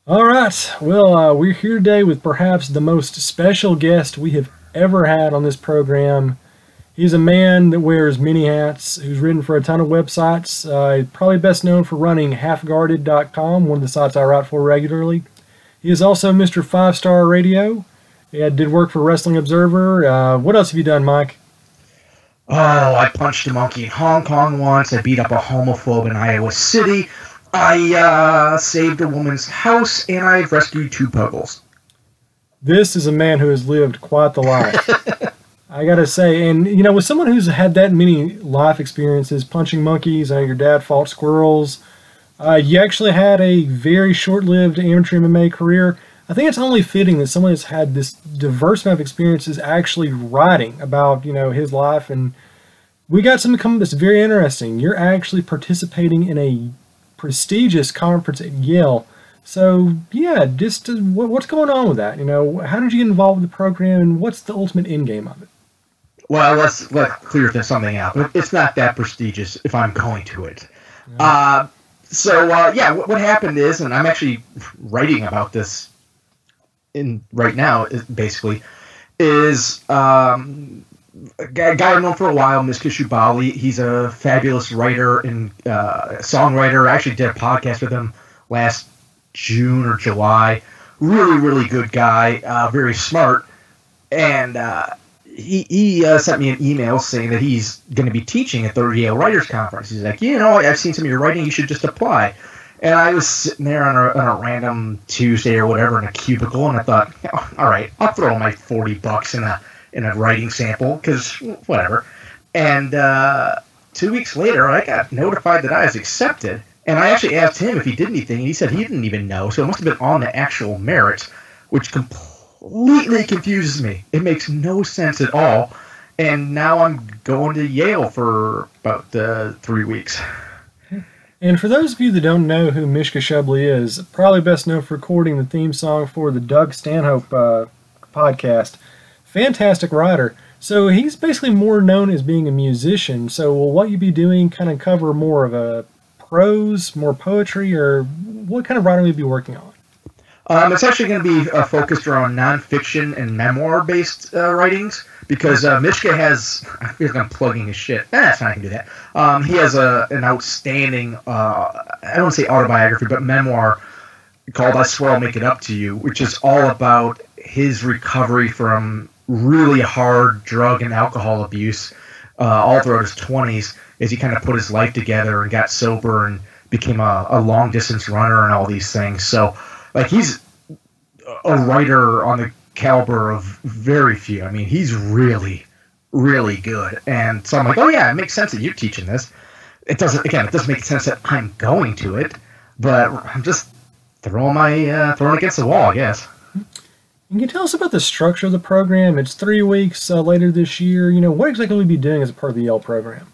All right. Well, we're here today with perhaps the most special guest we have ever had on this program. He's a man that wears many hats, who's written for a ton of websites. He's probably best known for running halfguarded.com, one of the sites I write for regularly. He is also Mr. 5-Star Radio. He did work for Wrestling Observer. What else have you done, Mike? Oh, I punched a monkey in Hong Kong once. I beat up a homophobe in Iowa City. I saved a woman's house, and I've rescued 2 puggles. This is a man who has lived quite the life. I gotta say, and you know, with someone who's had that many life experiences, punching monkeys, your dad fought squirrels, you actually had a very short-lived amateur MMA career. I think it's only fitting that someone that's had this diverse amount of experiences actually writing about, his life. And we got something coming that's very interesting. You're actually participating in a prestigious conference at Yale. So, yeah, just what's going on with that? How did you get involved with the program, and what's the ultimate end game of it? Well, let's clear something out. It's not that prestigious if I'm going to it. Yeah. What happened is, and I'm actually writing about this right now, basically, is a guy I've known for a while, Mishka Shubaly. He's a fabulous writer and songwriter. I actually did a podcast with him last June or July. Really, really good guy, very smart. And he sent me an email saying that he's going to be teaching at the Yale Writers Conference. He's like, I've seen some of your writing. You should just apply. And I was sitting there on a random Tuesday or whatever in a cubicle, and I thought, all right, I'll throw my $40 in a writing sample, because whatever. And 2 weeks later, I got notified that I was accepted. And I actually asked him if he did anything, and he said he didn't even know. So it must have been on the actual merits, which completely confuses me. It makes no sense at all. And now I'm going to Yale for about 3 weeks. And for those of you that don't know who Mishka Shubaly is, probably best known for recording the theme song for the Doug Stanhope podcast. Fantastic writer. So he's basically more known as being a musician. So will what you be doing kind of cover more of a prose, more poetry, or what kind of writing will you be working on? It's actually going to be focused around nonfiction and memoir-based writings, because Mishka has, I feel like I'm plugging his shit. That's not going to do that. He has an outstanding, I don't want to say autobiography, but memoir called I Swear I'll Make It Up to You, which is all about his recovery from really hard drug and alcohol abuse all throughout his 20s, as he kind of put his life together and got sober and became a long-distance runner and all these things. So, he's a writer on the caliber of very few. I mean, he's really, really good. And so I'm like, oh yeah, it makes sense that you're teaching this. It doesn't make sense that I'm going to it, but I'm just throwing against the wall, I guess. Can you tell us about the structure of the program? It's 3 weeks later this year. What exactly will we be doing as a part of the Yale program?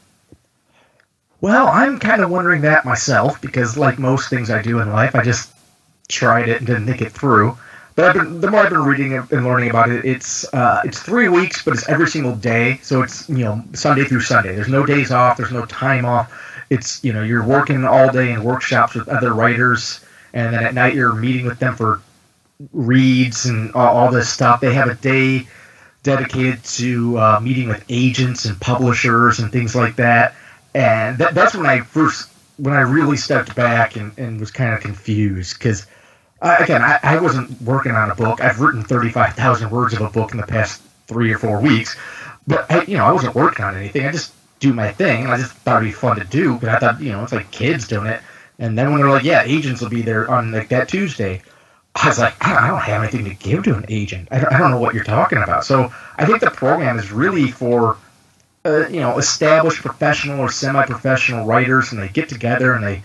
Well, I'm kind of wondering that myself, because like most things I do in life, I just tried it and didn't think it through. But the more I've been reading and learning about it, it's 3 weeks, but it's every single day. So it's Sunday through Sunday. There's no days off. There's no time off. It's you're working all day in workshops with other writers, and then at night you're meeting with them for reads and all this stuff. They have a day dedicated to meeting with agents and publishers and things like that. And that's when I really stepped back and was kind of confused, because I wasn't working on a book. I've written 35,000 words of a book in the past 3 or 4 weeks, but I wasn't working on anything. I just do my thing. I just thought it'd be fun to do, but I thought it's like kids doing it. And then when they're like, yeah, agents will be there on that Tuesday, I was like, I don't have anything to give to an agent. I don't know what you're talking about. So I think the program is really for established professional or semi-professional writers, and they get together and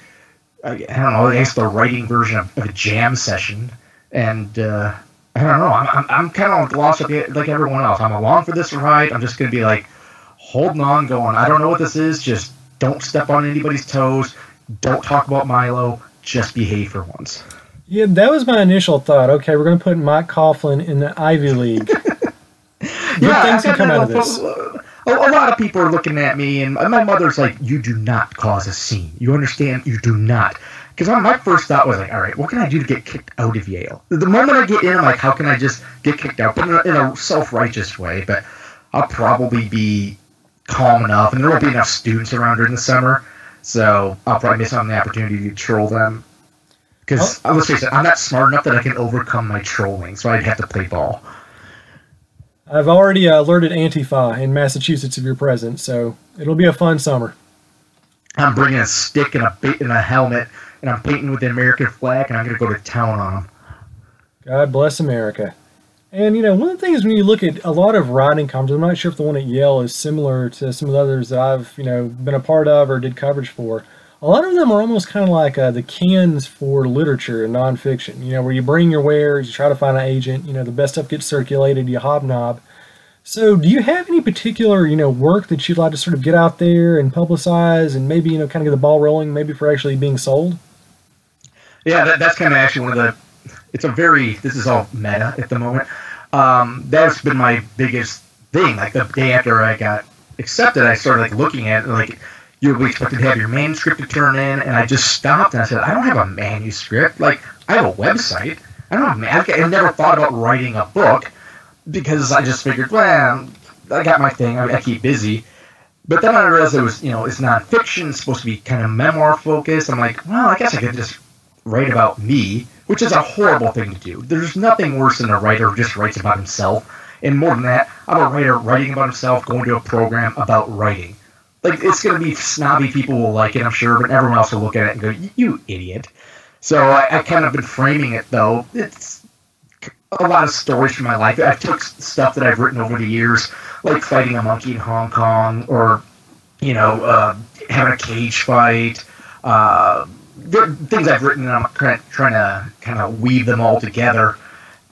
I guess the writing version of a jam session. And I don't know, I'm kind of lost like everyone else. I'm along for this ride. I'm just going to be like holding on, going, I don't know what this is. Just don't step on anybody's toes. Don't talk about Milo. Just behave for once. Yeah, that was my initial thought. Okay, we're going to put Mike Coughlin in the Ivy League. Good things can come out of this. A lot of people are looking at me, and my mother's like, you do not cause a scene. You understand? You do not. because my first thought was like, all right, what can I do to get kicked out of Yale? The moment I get in, I'm like, how can I just get kicked out? But in a self-righteous way. But I'll probably be calm enough, and there won't be enough students around during the summer, so I'll probably miss on the opportunity to troll them. Because let's face it, I'm not smart enough that I can overcome my trolling, so I'd have to play ball. I've already alerted Antifa in Massachusetts of your presence, so it'll be a fun summer. I'm bringing a stick and a helmet, and I'm painting with the American flag, and I'm going to go to town on them. God bless America. And, you know, one of the things when you look at a lot of writing conferences, I'm not sure if the one at Yale is similar to some of the others that I've, you know, been a part of or did coverage for. A lot of them are almost kind of like the cans for literature and nonfiction, you know, where you bring your wares, you try to find an agent, you know, the best stuff gets circulated, you hobnob. So do you have any particular, you know, work that you'd like to sort of get out there and publicize and maybe, you know, kind of get the ball rolling, maybe for actually being sold? Yeah, that's kind of actually one of the... this is all meta at the moment. That's been my biggest thing. Like the day after I got accepted, I started like looking at it, like you'll be expected to have your manuscript to turn in, and I just stopped and I said, I don't have a manuscript. Like I have a website. I never thought about writing a book because I just figured, well, I got my thing. I keep busy. But then I realized it was, you know, it's nonfiction. It's supposed to be kind of memoir focused. I'm like, well, I guess I could just write about me, which is a horrible thing to do. There's nothing worse than a writer who just writes about himself. And more than that, I'm a writer writing about himself, going to a program about writing. Like, it's going to be snobby people will like it, I'm sure, but everyone else will look at it and go, you idiot. So I kind of been framing it, though. It's a lot of stories from my life. I took stuff that I've written over the years, like fighting a monkey in Hong Kong, or, you know, having a cage fight, things I've written, and I'm trying to kind of weave them all together.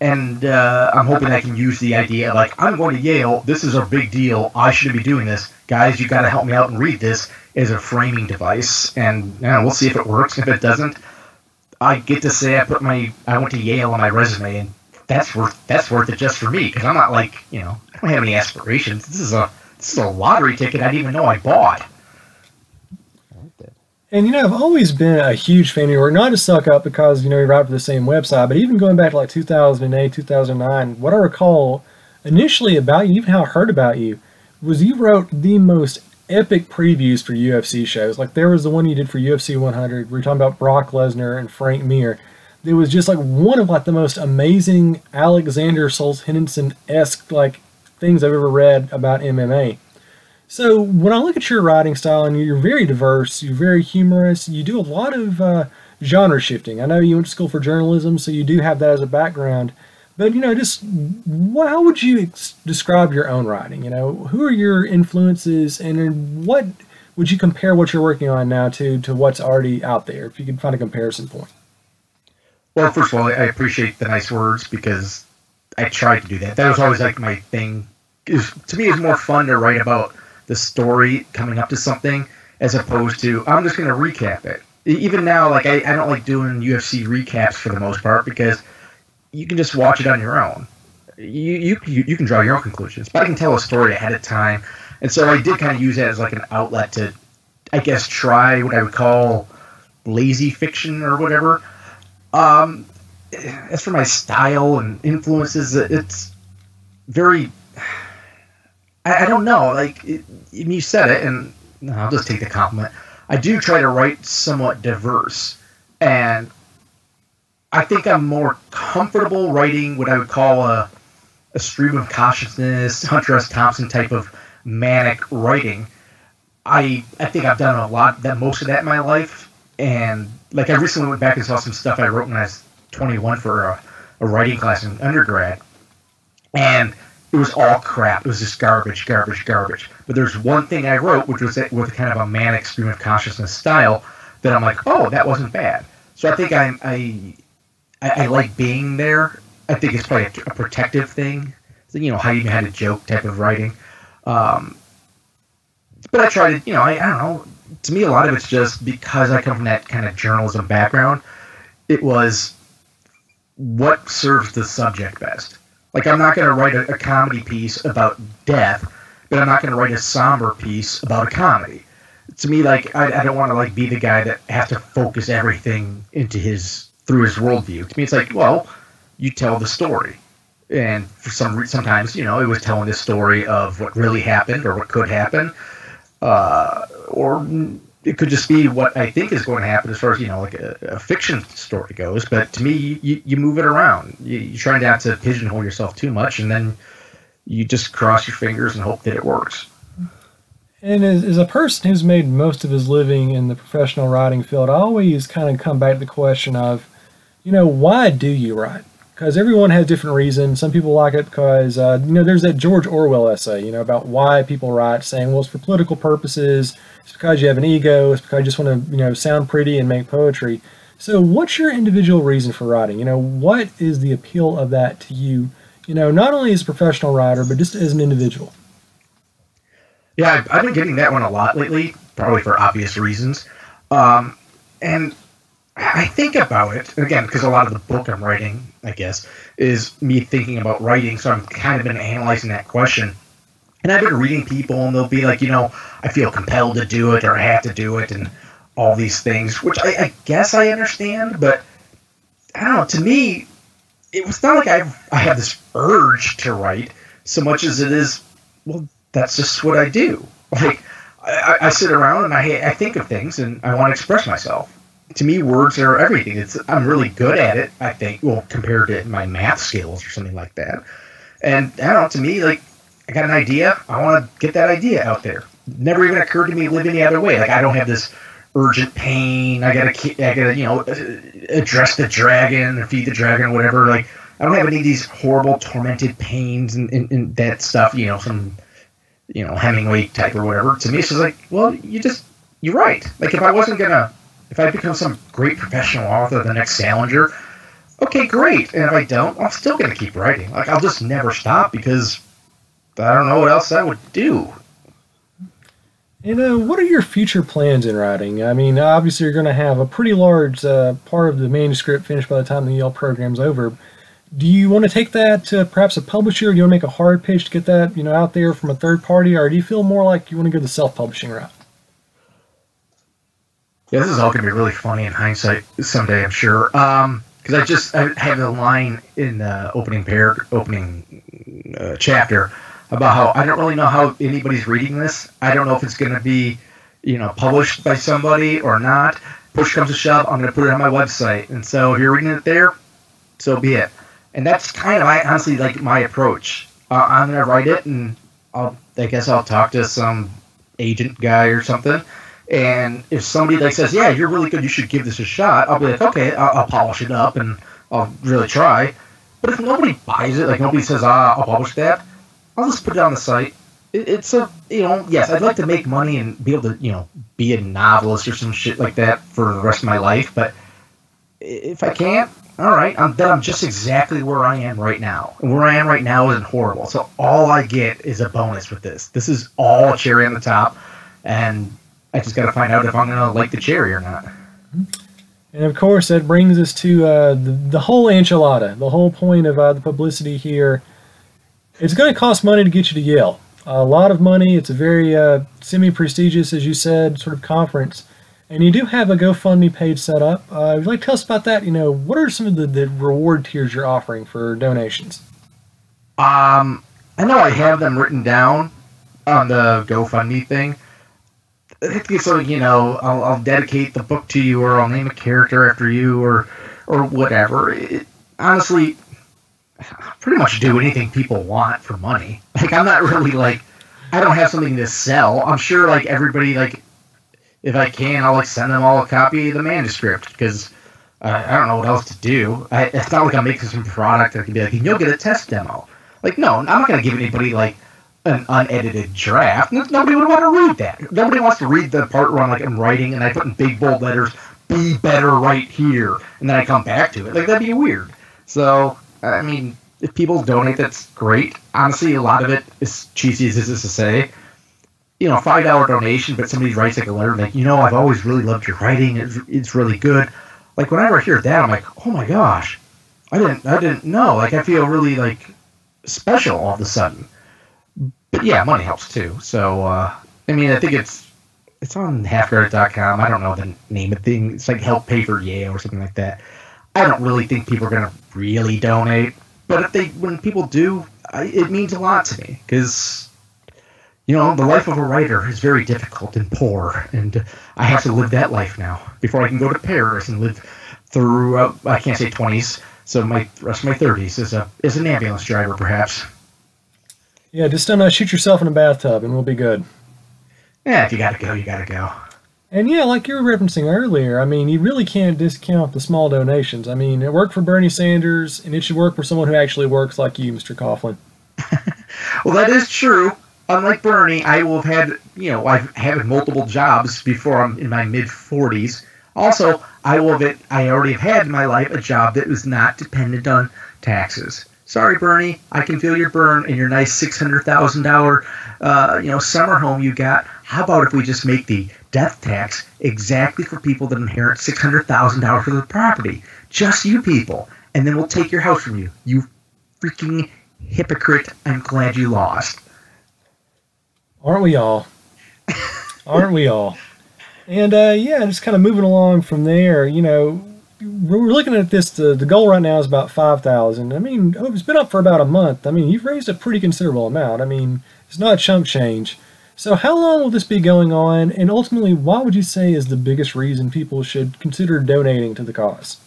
And I'm hoping I can use the idea, like, I'm going to Yale, this is a big deal, I shouldn't be doing this. Guys, you got to help me out and read this as a framing device. And we'll see if it works. If it doesn't, I get to say I went to Yale on my resume, and that's worth it just for me, because I'm not like, you know, I don't have any aspirations. This is a lottery ticket I didn't even know I bought. And, you know, I've always been a huge fan of your work, not to suck up because, you know, you write for the same website, but even going back to like 2008, 2009, what I recall initially about you, even how I heard about you, was you wrote the most epic previews for UFC shows. Like there was the one you did for UFC 100, where you're talking about Brock Lesnar and Frank Mir. It was just like one of like the most amazing Alexander Solzhenitsyn-esque like things I've ever read about MMA. So when I look at your writing style, and you're very diverse, you're very humorous, you do a lot of genre shifting. I know you went to school for journalism, so you do have that as a background. But, you know, just how would you describe your own writing? You know, who are your influences, and what would you compare what you're working on now to what's already out there, if you could find a comparison point? Well, first of all, I appreciate the nice words, because I tried to do that. That was always like my thing. To me, it's more fun to write about the story coming up to something as opposed to I'm just going to recap it. Even now, like I don't like doing UFC recaps for the most part, because you can just watch it on your own. You can draw your own conclusions, but I can tell a story ahead of time. And so I did kind of use that as like an outlet to, I guess, try what I would call lazy fiction or whatever. As for my style and influences, it's very... I don't know, like, you said it, and I'll just take the compliment. I do try to write somewhat diverse, and I think I'm more comfortable writing what I would call a stream of consciousness, Hunter S. Thompson type of manic writing. I think I've done most of that in my life, and, like, I recently went back and saw some stuff I wrote when I was 21 for a writing class in undergrad, and it was all crap. It was just garbage. But there's one thing I wrote, which was with kind of a manic stream of consciousness style, that I'm like, oh, that wasn't bad. So I think I like being there. I think it's probably a protective thing. You know, hiding behind a joke type of writing. But I try to, you know, I don't know. To me, a lot of it's just because I come from that kind of journalism background. It was what serves the subject best. Like, I'm not going to write a comedy piece about death, but I'm not going to write a somber piece about a comedy. to me, like, I don't want to like be the guy that has to focus everything into through his worldview. To me, it's like, well, you tell the story, and for sometimes, you know, it was telling the story of what really happened or what could happen, or it could just be what I think is going to happen as far as, you know, like a fiction story goes. But to me, you move it around. You try not to pigeonhole yourself too much, and then you just cross your fingers and hope that it works. And as a person who's made most of his living in the professional writing field, I always kind of come back to the question of, you know, why do you write? Because everyone has different reasons. Some people like it because, you know, there's that George Orwell essay, you know, about why people write, saying, well, it's for political purposes, it's because you have an ego, it's because you just want to, you know, sound pretty and make poetry. So what's your individual reason for writing? You know, what is the appeal of that to you, you know, not only as a professional writer, but just as an individual? Yeah, I've been getting that one a lot lately, probably for obvious reasons. And I think about it, again, because a lot of the book I'm writing, I guess, is me thinking about writing, so I'm kind of been analyzing that question. And I've been reading people, and they'll be like, you know, I feel compelled to do it, or I have to do it, and all these things, which I guess I understand, but I don't know, to me, it's not like I have this urge to write so much as it is, well, that's just what I do. Like, I sit around and I think of things and I want to express myself. To me, words are everything. I'm really good at it, I think, well, compared to my math skills or something like that. And I don't know, to me, like, I got an idea, I want to get that idea out there. Never even occurred to me to live any other way. Like, I don't have this urgent pain, I gotta, you know, address the dragon or feed the dragon or whatever. Like, I don't have any of these horrible, tormented pains and that stuff, you know, some, you know, Hemingway type or whatever. To me, it's just like, well, you're right. Like, if I become some great professional author, the next Salinger, okay, great. And if I don't, I'm still going to keep writing. Like, I'll just never stop because I don't know what else I would do. And what are your future plans in writing? I mean, obviously you're going to have a pretty large part of the manuscript finished by the time the Yale program's over. Do you want to take that to perhaps a publisher? Do you want to make a hard pitch to get that, you know, out there from a third party, or do you feel more like you want to go the self-publishing route? Yeah, this is all going to be really funny in hindsight someday, I'm sure. Because I have a line in the opening chapter about how I don't really know how anybody's reading this. I don't know if it's going to be, you know, published by somebody or not. Push comes to shove, I'm going to put it on my website. And so if you're reading it there, so be it. And that's kind of, honestly, like my approach. I'm going to write it, and I guess I'll talk to some agent guy or something. And if somebody like says, yeah, you're really good, you should give this a shot, I'll be like, okay, I'll polish it up, and I'll really try. But if nobody buys it, like nobody says, I'll publish that, I'll just put it on the site. It's a, you know, yes, I'd like to make money and be able to, you know, be a novelist or some shit like that for the rest of my life. But if I can't, all right, I'm just exactly where I am right now. And where I am right now isn't horrible. So all I get is a bonus with this. This is all a cherry on the top. And I just got to find out if I'm going to like the cherry or not. And of course, that brings us to the whole enchilada, the whole point of the publicity here. It's going to cost money to get you to Yale. A lot of money. It's a very semi-prestigious, as you said, sort of conference. And you do have a GoFundMe page set up. Would you like to tell us about that? You know, what are some of the reward tiers you're offering for donations? I know I have them written down on the GoFundMe thing. So, you know, I'll dedicate the book to you, or I'll name a character after you, or whatever. Honestly, I pretty much do anything people want for money. Like, I'm not really like, I don't have something to sell. I'm sure, like, everybody, like, if I can, I'll like send them all a copy of the manuscript, because I don't know what else to do. It's not like I'm making some product that can be like, you'll get a test demo. Like, no, I'm not going to give anybody like an unedited draft. Nobody would want to read that. Nobody wants to read the part where I'm writing and I put in big bold letters, "Be better right here," and then I come back to it. Like, that'd be weird. So, I mean, if people donate, that's great. Honestly, a lot of it, as cheesy as this is to say, you know, $5 donation, but somebody writes like a letter like, you know, I've always really loved your writing. It's really good. Like, whenever I hear that, I'm like, oh my gosh, I didn't know. Like, I feel really like special all of a sudden. But yeah, money helps too. So, I mean, I think it's it's on halfcredit.com. I don't know the name of the thing. It's like help pay for Yale or something like that. I don't really think people are going to really donate, but when people do, it means a lot to me because, the life of a writer is very difficult and poor, and I have to live that life now before I can go to Paris and live through, I can't say 20s, so my rest of my 30s as an ambulance driver, perhaps. Yeah, just don't shoot yourself in a bathtub and we'll be good. Yeah, if you gotta go, you gotta go. And yeah, like you were referencing earlier, I mean, you really can't discount the small donations. I mean, it worked for Bernie Sanders, and it should work for someone who actually works like you, Mr. Coughlin. Well, that is true. Unlike Bernie, I will have had, I've had multiple jobs before I'm in my mid-40s. Also, I already have had in my life a job that was not dependent on taxes. Sorry, Bernie, I can feel your burn in your nice $600,000, summer home you got. How about if we just make the death tax exactly for people that inherit $600,000 for their property? Just you people. And then we'll take your house from you. You freaking hypocrite. I'm glad you lost. Aren't we all? Aren't we all? And, just kind of moving along from there, we're looking at this, the goal right now is about $5,000. I mean, it's been up for about a month. I mean, you've raised a pretty considerable amount. I mean, it's not chump change. So how long will this be going on? And ultimately, what would you say is the biggest reason people should consider donating to the cause?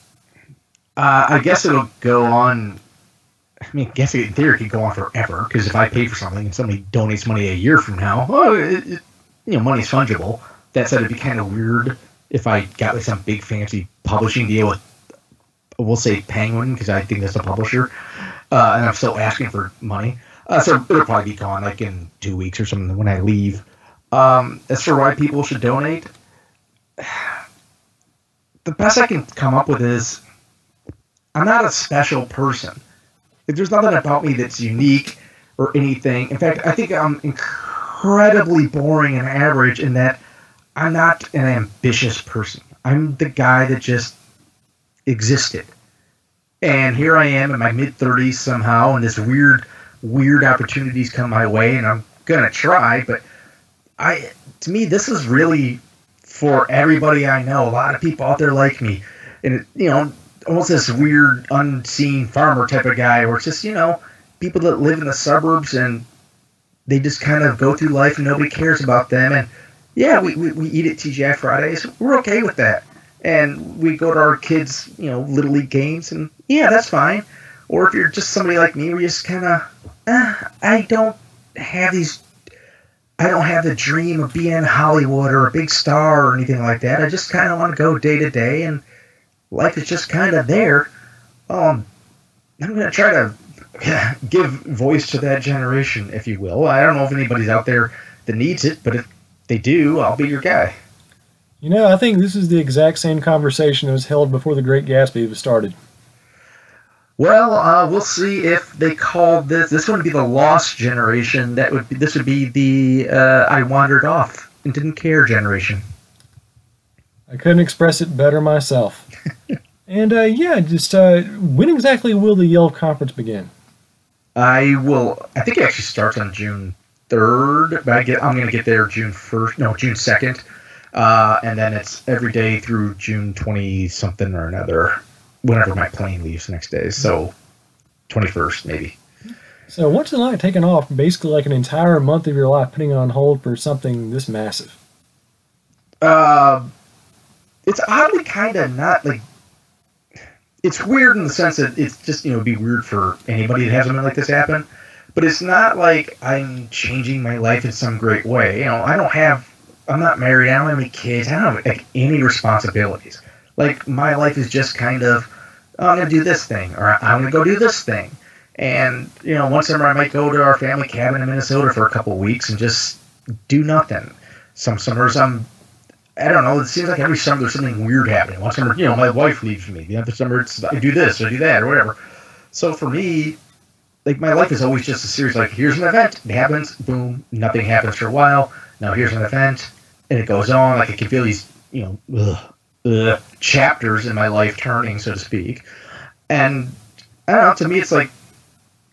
I guess it'll go on. I mean, I guess in theory it could go on forever, because if I pay for something and somebody donates money a year from now, money's fungible. That said, it'd be kind of weird if I got like some big fancy publishing deal with, we'll say Penguin, because I think that's a publisher, and I'm still asking for money. So it'll probably be gone like in 2 weeks or something when I leave. As for why people should donate, the best I can come up with is I'm not a special person. There's nothing about me that's unique or anything. In fact, I think I'm incredibly boring and average in that I'm not an ambitious person. I'm the guy that just existed. And here I am in my mid-30s somehow, and this weird opportunities come my way, and I'm going to try. But to me, this is really for everybody I know. A lot of people out there like me. And, almost this weird, unseen farmer type of guy where it's just, people that live in the suburbs and they just kind of go through life and nobody cares about them. And yeah, we eat at TGI Fridays. We're okay with that. And we go to our kids, Little League games, and yeah, that's fine. Or if you're just somebody like me where you just kind of, I don't have the dream of being in Hollywood or a big star or anything like that. I just kind of want to go day to day, and life is just kind of there. I'm going to try to give voice to that generation, if you will. I don't know if anybody's out there that needs it, but if they do, I'll be your guy. I think this is the exact same conversation that was held before The Great Gatsby was started. Well, we'll see if they called this one would be the lost generation. This would be the I wandered off and didn't care generation. I couldn't express it better myself. And when exactly will the Yale conference begin? I think it actually starts on June 3rd, but I'm going to get there June 2nd. And then it's every day through June 20-something or another, whenever my plane leaves the next day. So 21st, maybe. So what's it like taking off basically like an entire month of your life, putting on hold for something this massive? It's oddly kind of not like, it's weird in the sense that it's just, it'd be weird for anybody that has something like this happen. But it's not like I'm changing my life in some great way. I'm not married, I don't have any kids, I don't have like any responsibilities. Like, my life is just kind of, I'm going to do this thing, or I'm going to go do this thing. And, one summer I might go to our family cabin in Minnesota for a couple of weeks and just do nothing. Some summers I don't know, it seems like every summer there's something weird happening. One summer, my wife leaves me. The other summer it's I do this, or do that, or whatever. So for me, like, my life is always just a series, like, here's an event, it happens, boom, nothing happens for a while. Now here's an event, and it goes on. Like, I can feel these, chapters in my life turning, so to speak. And I don't know, to me it's like,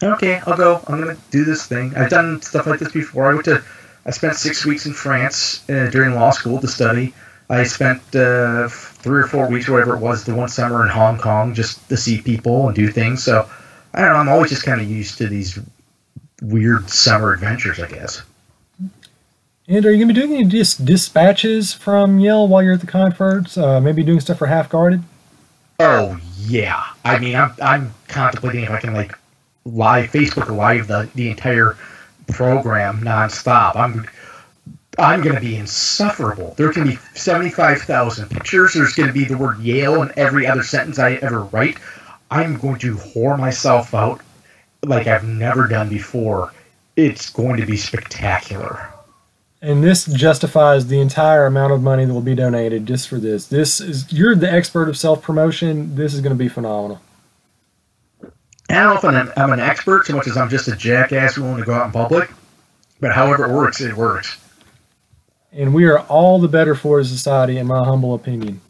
okay, I'll go. I'm going to do this thing. I've done stuff like this before. I went to I spent 6 weeks in France during law school to study. I spent 3 or 4 weeks, whatever it was, the one summer in Hong Kong just to see people and do things. So, I don't know, I'm always just kind of used to these weird summer adventures, I guess. And are you going to be doing any dispatches from Yale while you're at the conference? Maybe doing stuff for Half Guarded? Oh, yeah. I mean, I'm contemplating if I can, like, Facebook Live the entire program nonstop. I'm going to be insufferable. There's going to be 75,000 pictures. There's going to be the word Yale in every other sentence I ever write. I'm going to whore myself out like I've never done before. It's going to be spectacular. And this justifies the entire amount of money that will be donated just for this. You're the expert of self-promotion. This is going to be phenomenal. I don't know if I'm an expert so much as I'm just a jackass willing to go out in public. But however it works, it works. And we are all the better for as a society, in my humble opinion.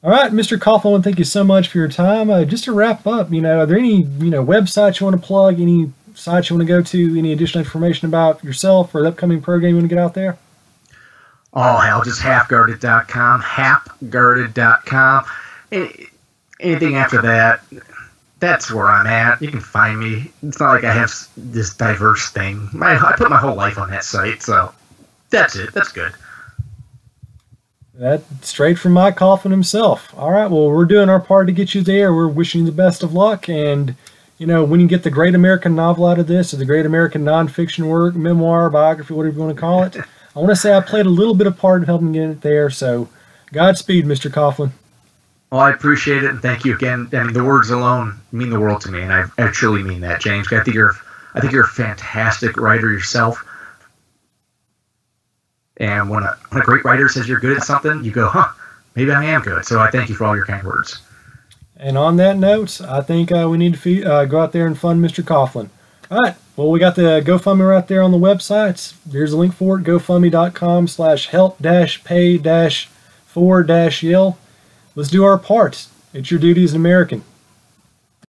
All right, Mr. Coughlin, thank you so much for your time. Just to wrap up, are there any websites you want to plug, any sites you want to go to, any additional information about yourself or the upcoming program you want to get out there? Oh, hell, just halfguarded.com, halfguarded.com. Anything after that, that's where I'm at. You can find me. It's not like I have this diverse thing. I put my whole life on that site, so that's it. That's good. That's straight from Mike Coughlin himself. All right, well, we're doing our part to get you there. We're wishing you the best of luck. And, when you get the great American novel out of this, or the great American nonfiction work, memoir, biography, whatever you want to call it, I want to say I played a little bit of part in helping get it there. So, Godspeed, Mr. Coughlin. Well, I appreciate it, and thank you again. I mean, the words alone mean the world to me, and I truly mean that, James. I think you're a fantastic writer yourself. And when a great writer says you're good at something, you go, maybe I am good. So I thank you for all your kind words. And on that note, I think we need to go out there and fund Mr. Coughlin. All right. Well, we got the GoFundMe right there on the website. There's a link for it, gofundme.com/help-pay-for-Yale. Let's do our part. It's your duty as an American.